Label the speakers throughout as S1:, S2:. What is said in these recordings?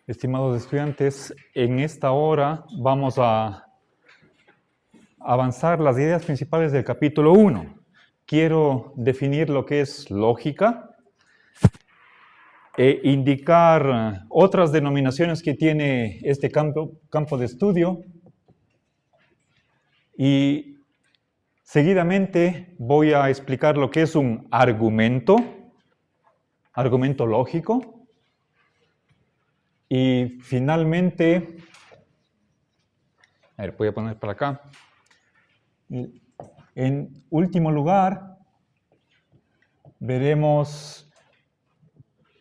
S1: Estimados estudiantes, en esta hora vamos a avanzar las ideas principales del capítulo 1. Quiero definir lo que es lógica e indicar otras denominaciones que tiene este campo de estudio y seguidamente voy a explicar lo que es un argumento lógico. Y finalmente, a ver, voy a poner para acá. En último lugar, veremos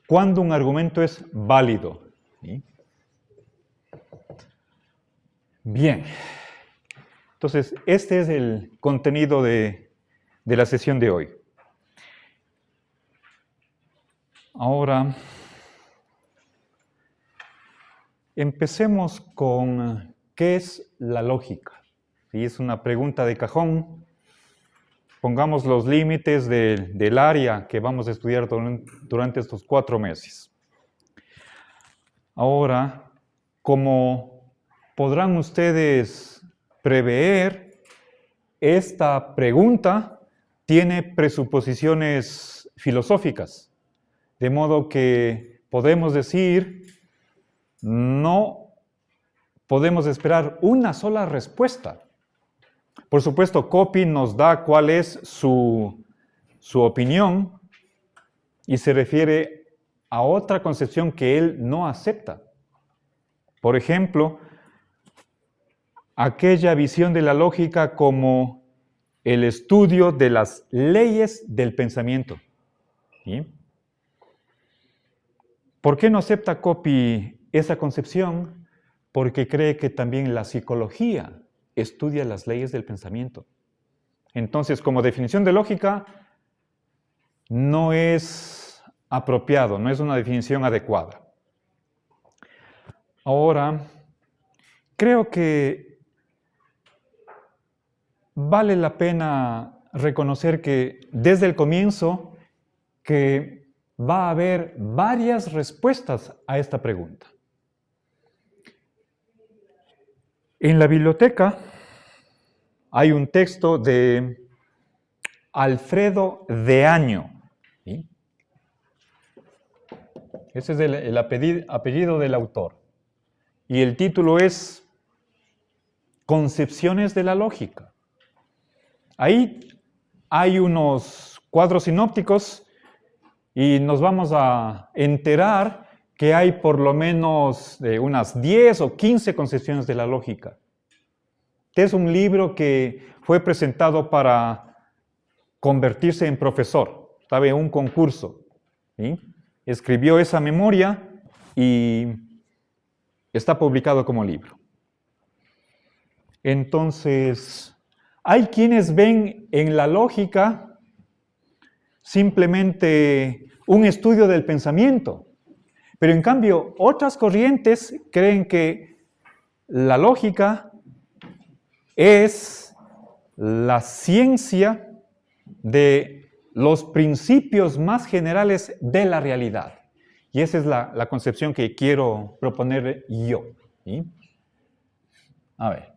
S1: cuándo un argumento es válido. ¿Sí? Bien. Entonces, este es el contenido de la sesión de hoy. Ahora, empecemos con ¿qué es la lógica? ¿Sí? Es una pregunta de cajón. Pongamos los límites del área que vamos a estudiar durante estos 4 meses. Ahora, como podrán ustedes prever, esta pregunta tiene presuposiciones filosóficas, de modo que podemos decir no podemos esperar una sola respuesta. Por supuesto, Coppi nos da cuál es su opinión y se refiere a otra concepción que él no acepta. Por ejemplo, aquella visión de la lógica como el estudio de las leyes del pensamiento. ¿Sí? ¿Por qué no acepta Coppi esa concepción? Porque cree que también la psicología estudia las leyes del pensamiento. Entonces, como definición de lógica, no es apropiado, no es una definición adecuada. Ahora, creo que vale la pena reconocer que desde el comienzo que va a haber varias respuestas a esta pregunta. En la biblioteca hay un texto de Alfredo de Año. ¿Sí? Ese es el apellido del autor. Y el título es Concepciones de la lógica. Ahí hay unos cuadros sinópticos y nos vamos a enterar que hay por lo menos unas 10 o 15 concepciones de la lógica. Este es un libro que fue presentado para convertirse en profesor, estaba en un concurso. ¿Sí? Escribió esa memoria y está publicado como libro. Entonces, hay quienes ven en la lógica simplemente un estudio del pensamiento. Pero en cambio, otras corrientes creen que la lógica es la ciencia de los principios más generales de la realidad. Y esa es la concepción que quiero proponer yo. ¿Sí? A ver.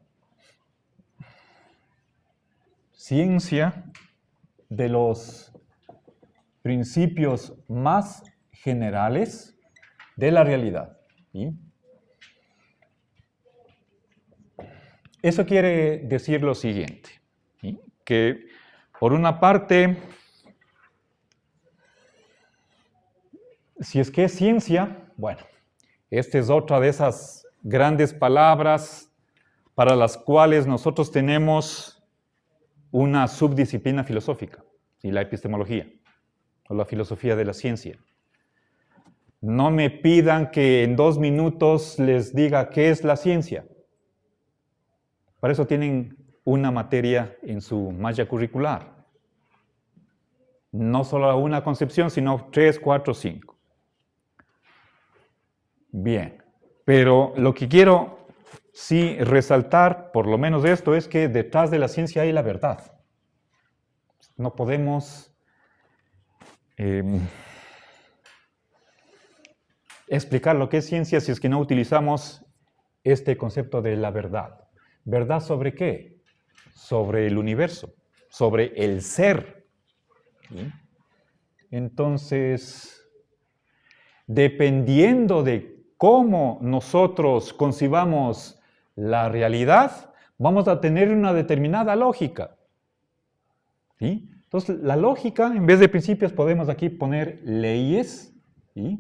S1: Ciencia de los principios más generales de la realidad. ¿Sí? Eso quiere decir lo siguiente, ¿sí? Que por una parte, si es que es ciencia, bueno, esta es otra de esas grandes palabras para las cuales nosotros tenemos una subdisciplina filosófica, ¿sí? La epistemología o la filosofía de la ciencia. No me pidan que en 2 minutos les diga qué es la ciencia. Para eso tienen una materia en su malla curricular. No solo una concepción, sino 3, 4, 5. Bien, pero lo que quiero sí resaltar, por lo menos de esto, es que detrás de la ciencia hay la verdad. No podemos explicar lo que es ciencia si es que no utilizamos este concepto de la verdad. ¿Verdad sobre qué? Sobre el universo, sobre el ser. ¿Sí? Entonces, dependiendo de cómo nosotros concibamos la realidad, vamos a tener una determinada lógica. ¿Sí? Entonces, la lógica, en vez de principios, podemos aquí poner leyes. ¿Sí?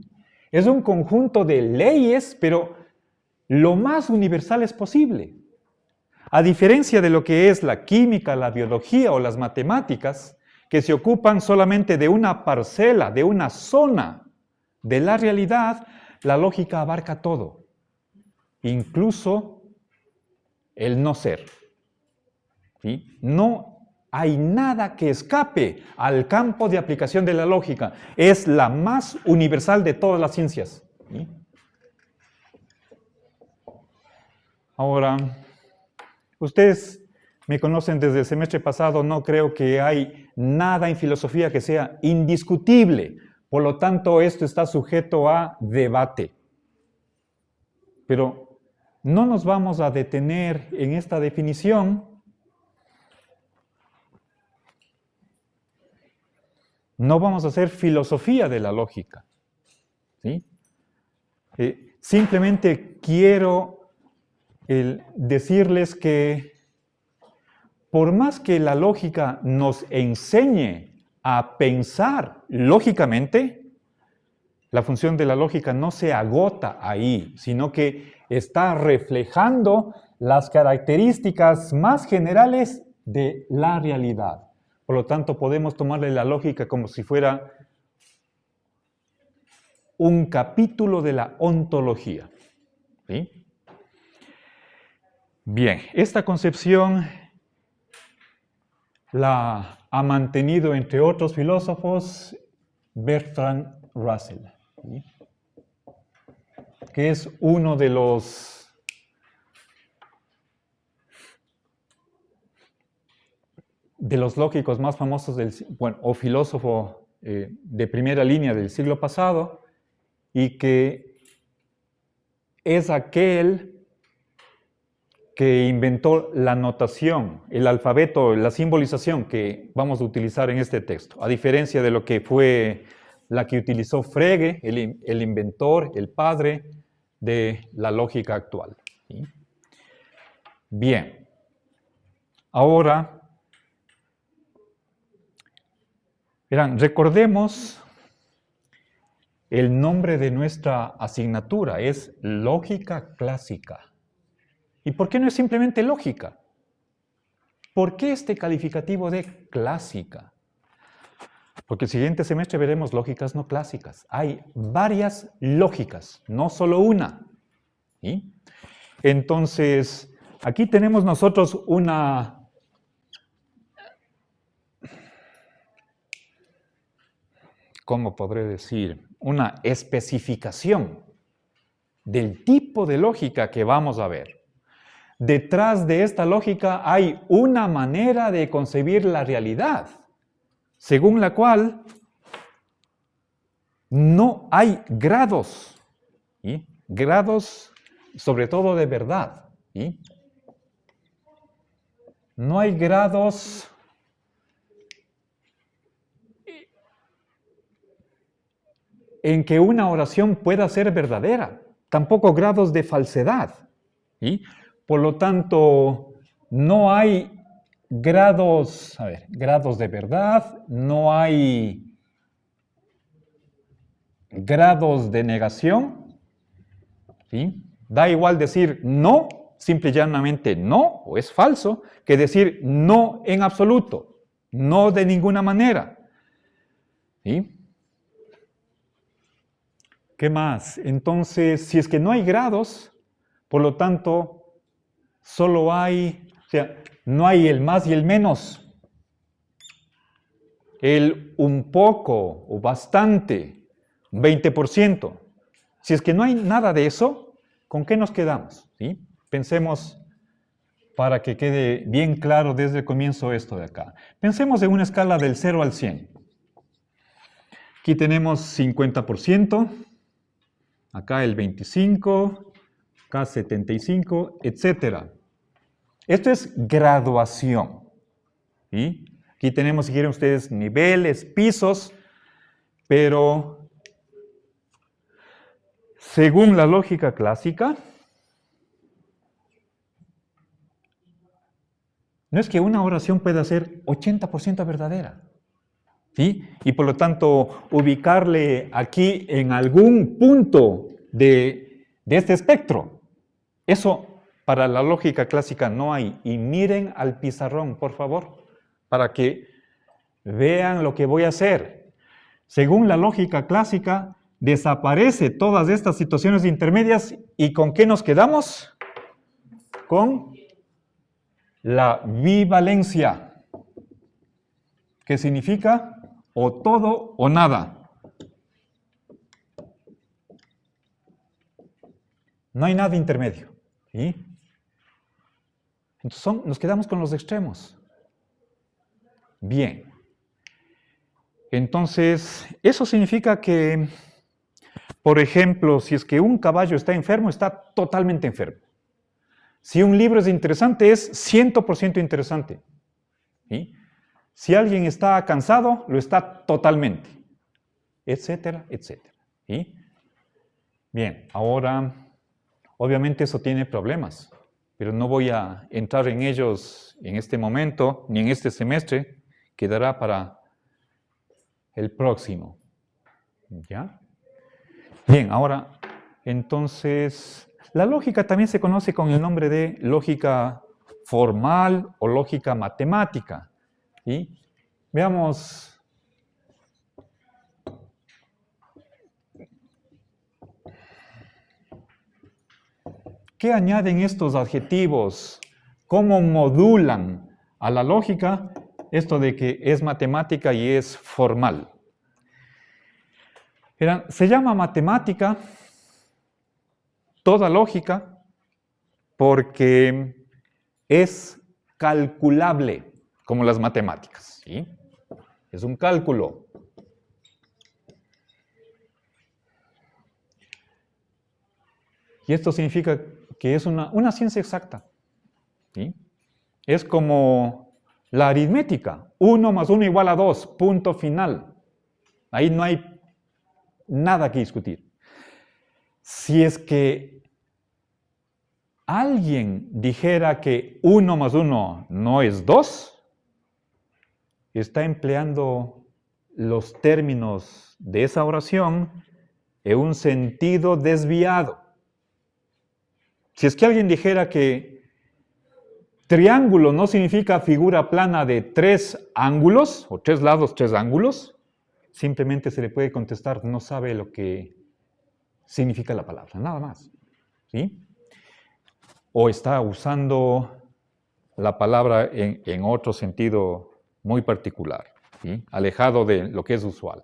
S1: Es un conjunto de leyes, pero lo más universales posible. A diferencia de lo que es la química, la biología o las matemáticas, que se ocupan solamente de una parcela, de una zona de la realidad, la lógica abarca todo, incluso el no ser. ¿Sí? No hay nada que escape al campo de aplicación de la lógica. Es la más universal de todas las ciencias. ¿Sí? Ahora, ustedes me conocen desde el semestre pasado, no creo que hay nada en filosofía que sea indiscutible. Por lo tanto, esto está sujeto a debate. Pero no nos vamos a detener en esta definición. No vamos a hacer filosofía de la lógica. ¿Sí? Simplemente quiero decirles que por más que la lógica nos enseñe a pensar lógicamente, la función de la lógica no se agota ahí, sino que está reflejando las características más generales de la realidad. Por lo tanto, podemos tomarle la lógica como si fuera un capítulo de la ontología. ¿Sí? Bien, esta concepción la ha mantenido, entre otros filósofos, Bertrand Russell, ¿sí? Que es uno de los lógicos más famosos o filósofo de primera línea del siglo pasado, y que es aquel que inventó la notación, el alfabeto, la simbolización que vamos a utilizar en este texto, a diferencia de lo que fue la que utilizó Frege, el inventor, el padre de la lógica actual. ¿Sí? Bien, ahora, verán, recordemos el nombre de nuestra asignatura, es lógica clásica. ¿Y por qué no es simplemente lógica? ¿Por qué este calificativo de clásica? Porque el siguiente semestre veremos lógicas no clásicas. Hay varias lógicas, no solo una. ¿Sí? Entonces, aquí tenemos nosotros ¿cómo podré decir? Una especificación del tipo de lógica que vamos a ver. Detrás de esta lógica hay una manera de concebir la realidad, según la cual no hay grados, ¿sí? Grados sobre todo de verdad. ¿Sí? No hay grados en que una oración pueda ser verdadera, tampoco grados de falsedad. ¿Sí? Por lo tanto, no hay grados de verdad, no hay grados de negación. ¿Sí? Da igual decir no, simple y llanamente no, o es falso, que decir no en absoluto, no de ninguna manera. ¿Sí? ¿Qué más? Entonces, si es que no hay grados, por lo tanto, solo hay, no hay el más y el menos, el un poco o bastante, 20%. Si es que no hay nada de eso, ¿con qué nos quedamos? ¿Sí? Pensemos para que quede bien claro desde el comienzo esto de acá. Pensemos en una escala del 0 al 100. Aquí tenemos 50%, acá el 25, acá 75, etc. Esto es graduación. ¿Sí? Aquí tenemos, si quieren ustedes, niveles, pisos, pero según la lógica clásica, no es que una oración pueda ser 80% verdadera. ¿Sí? Y por lo tanto, ubicarle aquí en algún punto de este espectro, eso para la lógica clásica no hay. Y miren al pizarrón, por favor, para que vean lo que voy a hacer. Según la lógica clásica, desaparece todas estas situaciones intermedias y ¿con qué nos quedamos? Con la bivalencia, que significa o todo o nada. No hay nada intermedio. ¿Sí? Entonces nos quedamos con los extremos. Bien. Entonces, eso significa que, por ejemplo, si es que un caballo está enfermo, está totalmente enfermo. Si un libro es interesante, es 100% interesante. ¿Sí? Si alguien está cansado, lo está totalmente. Etcétera, etcétera. ¿Sí? Bien, ahora, obviamente eso tiene problemas, pero no voy a entrar en ellos en este momento, ni en este semestre, quedará para el próximo. ¿Ya? Bien, ahora, entonces, la lógica también se conoce con el nombre de lógica formal o lógica matemática. ¿Sí? Veamos. ¿Qué añaden estos adjetivos? ¿Cómo modulan a la lógica esto de que es matemática y es formal? Se llama matemática toda lógica porque es calculable, como las matemáticas. ¿Sí? Es un cálculo. Y esto significa que es una ciencia exacta. ¿Sí? Es como la aritmética. 1 más 1 igual a 2, punto final. Ahí no hay nada que discutir. Si es que alguien dijera que 1 más 1 no es 2, está empleando los términos de esa oración en un sentido desviado. Si es que alguien dijera que triángulo no significa figura plana de 3 ángulos, o 3 lados, 3 ángulos, simplemente se le puede contestar, no sabe lo que significa la palabra, nada más. ¿Sí? O está usando la palabra en otro sentido muy particular, ¿sí? Alejado de lo que es usual.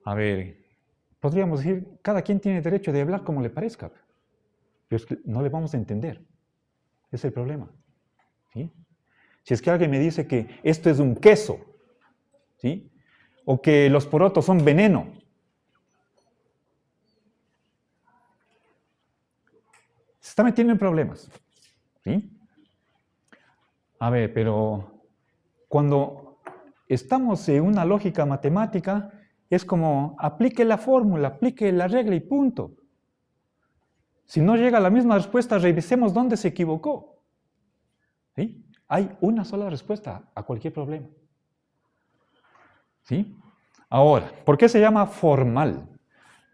S1: A ver, podríamos decir, cada quien tiene derecho de hablar como le parezca, pero es que no le vamos a entender. Ese es el problema. ¿Sí? Si es que alguien me dice que esto es un queso, ¿sí? O que los porotos son veneno, se está metiendo en problemas. ¿Sí? A ver, pero cuando estamos en una lógica matemática, es como aplique la fórmula, aplique la regla y punto. Si no llega a la misma respuesta, revisemos dónde se equivocó. ¿Sí? Hay una sola respuesta a cualquier problema. ¿Sí? Ahora, ¿por qué se llama formal?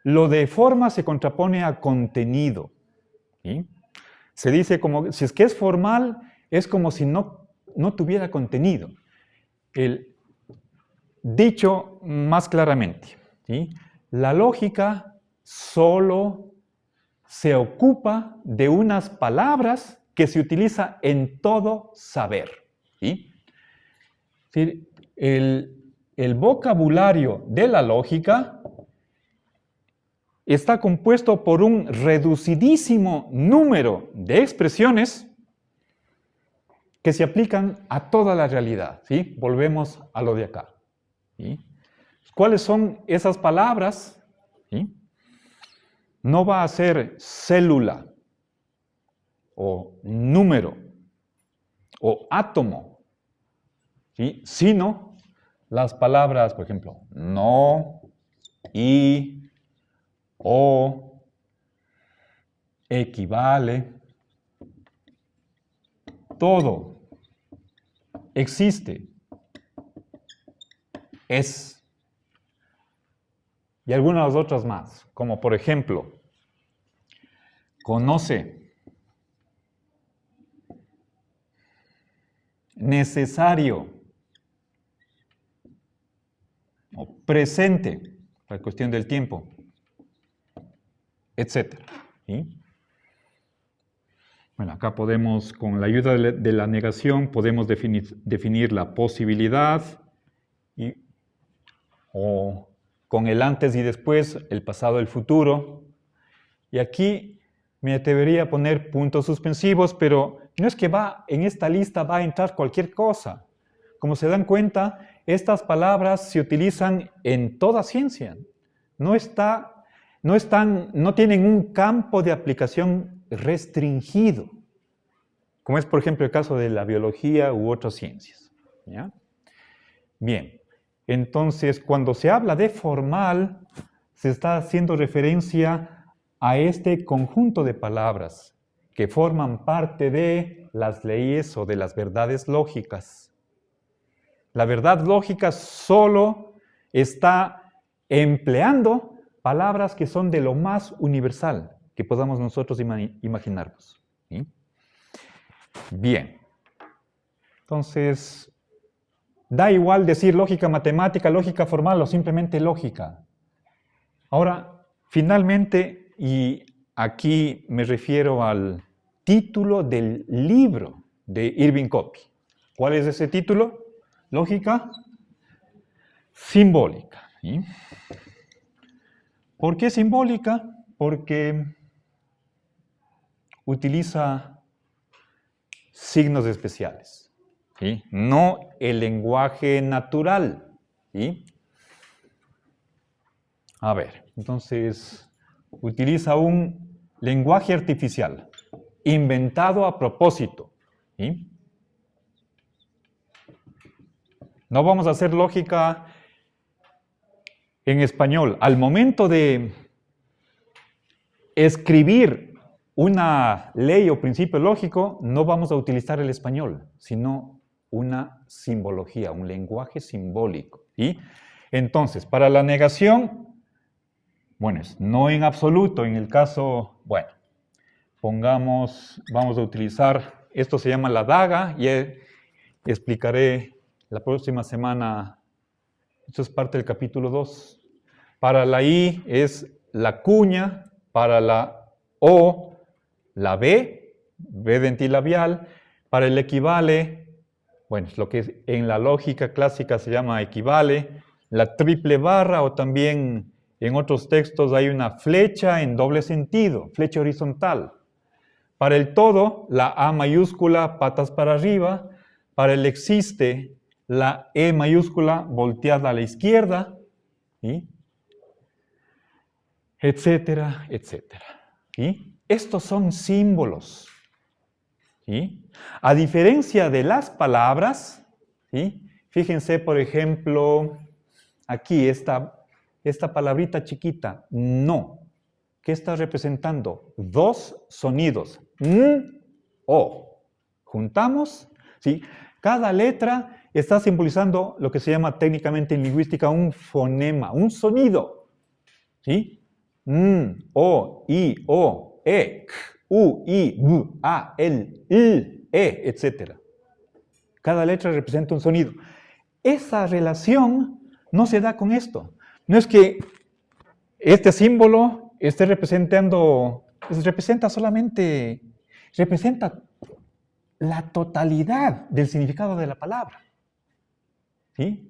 S1: Lo de forma se contrapone a contenido. ¿Sí? Se dice como, si es que es formal, es como si no tuviera contenido. Dicho más claramente, ¿sí? La lógica solo se ocupa de unas palabras que se utiliza en todo saber. ¿Sí? ¿Sí? El vocabulario de la lógica está compuesto por un reducidísimo número de expresiones que se aplican a toda la realidad. ¿Sí? Volvemos a lo de acá. ¿Sí? ¿Cuáles son esas palabras? ¿Sí? No va a ser célula o número o átomo, ¿sí? Sino las palabras, por ejemplo, no, y, o, equivale, todo, existe, es. Y algunas otras más, como por ejemplo, conoce, necesario, o presente, la cuestión del tiempo, etc. ¿Sí? Bueno, acá podemos, con la ayuda de la negación, podemos definir la posibilidad o con el antes y después, el pasado y el futuro. Y aquí me atrevería a poner puntos suspensivos, pero no es que en esta lista va a entrar cualquier cosa. Como se dan cuenta, estas palabras se utilizan en toda ciencia. No tienen un campo de aplicación restringido, como es, por ejemplo, el caso de la biología u otras ciencias. ¿Ya? Bien, entonces, cuando se habla de formal, se está haciendo referencia a este conjunto de palabras que forman parte de las leyes o de las verdades lógicas. La verdad lógica solo está empleando palabras que son de lo más universal que podamos nosotros imaginarnos. ¿Sí? Bien. Entonces, da igual decir lógica matemática, lógica formal o simplemente lógica. Ahora, finalmente, y aquí me refiero al título del libro de Irving Copy. ¿Cuál es ese título? Lógica simbólica. ¿Sí? ¿Por qué simbólica? Porque utiliza signos especiales, ¿sí? No el lenguaje natural. ¿Sí? A ver, entonces utiliza un lenguaje artificial, inventado a propósito. ¿Sí? No vamos a hacer lógica en español. Al momento de escribir una ley o principio lógico, no vamos a utilizar el español, sino una simbología, un lenguaje simbólico. ¿Sí? Entonces, para la negación, bueno, es no en absoluto. En el caso, bueno, vamos a utilizar, esto se llama la daga, y explicaré la próxima semana, esto es parte del capítulo 2. Para la I es la cuña, para la O, la B dentilabial, para el equivale, bueno, es lo que en la lógica clásica se llama equivale, la triple barra, o también en otros textos hay una flecha en doble sentido, flecha horizontal. Para el todo, la A mayúscula, patas para arriba. Para el existe, la E mayúscula, volteada a la izquierda, ¿sí? Etcétera, etcétera. ¿Sí? Estos son símbolos. ¿Sí? A diferencia de las palabras, ¿sí? Fíjense, por ejemplo, aquí esta palabrita chiquita, no. ¿Qué está representando? Dos sonidos, o. Juntamos, ¿sí? Cada letra está simbolizando lo que se llama técnicamente en lingüística un fonema, un sonido. ¿Sí? O, I, O, E, K, U, I, B, A, L, I, E, etc. Cada letra representa un sonido. Esa relación no se da con esto. No es que este símbolo esté representa la totalidad del significado de la palabra. ¿Sí?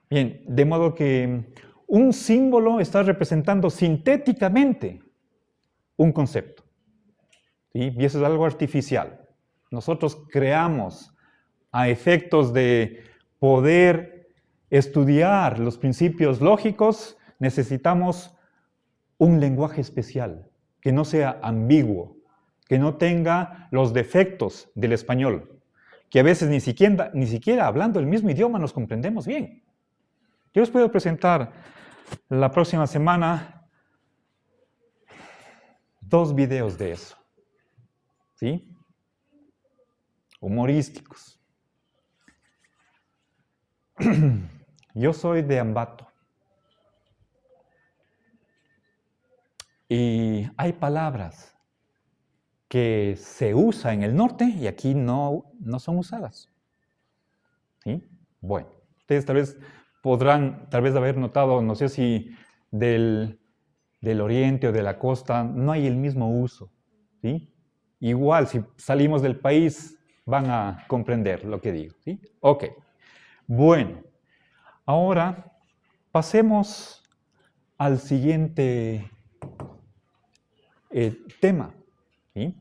S1: Bien, de modo que un símbolo está representando sintéticamente un concepto. ¿Sí? Y eso es algo artificial. Nosotros creamos a efectos de poder estudiar los principios lógicos, necesitamos un lenguaje especial, que no sea ambiguo, que no tenga los defectos del español, que a veces ni siquiera hablando el mismo idioma nos comprendemos bien. Yo les puedo presentar la próxima semana 2 videos de eso, ¿sí? Humorísticos. Yo soy de Ambato. Y hay palabras que se usan en el norte y aquí no son usadas. ¿Sí? Bueno, ustedes tal vez podrán haber notado, no sé si del oriente o de la costa no hay el mismo uso. ¿Sí? Igual, si salimos del país van a comprender lo que digo. ¿Sí? Ok. Bueno, ahora pasemos al siguiente tema. ¿Sí?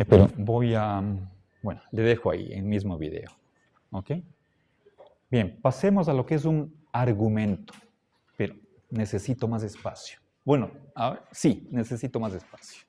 S1: Pero bueno, le dejo ahí en el mismo video. ¿Ok? Bien, pasemos a lo que es un argumento. Pero necesito más espacio. Bueno, sí, necesito más espacio.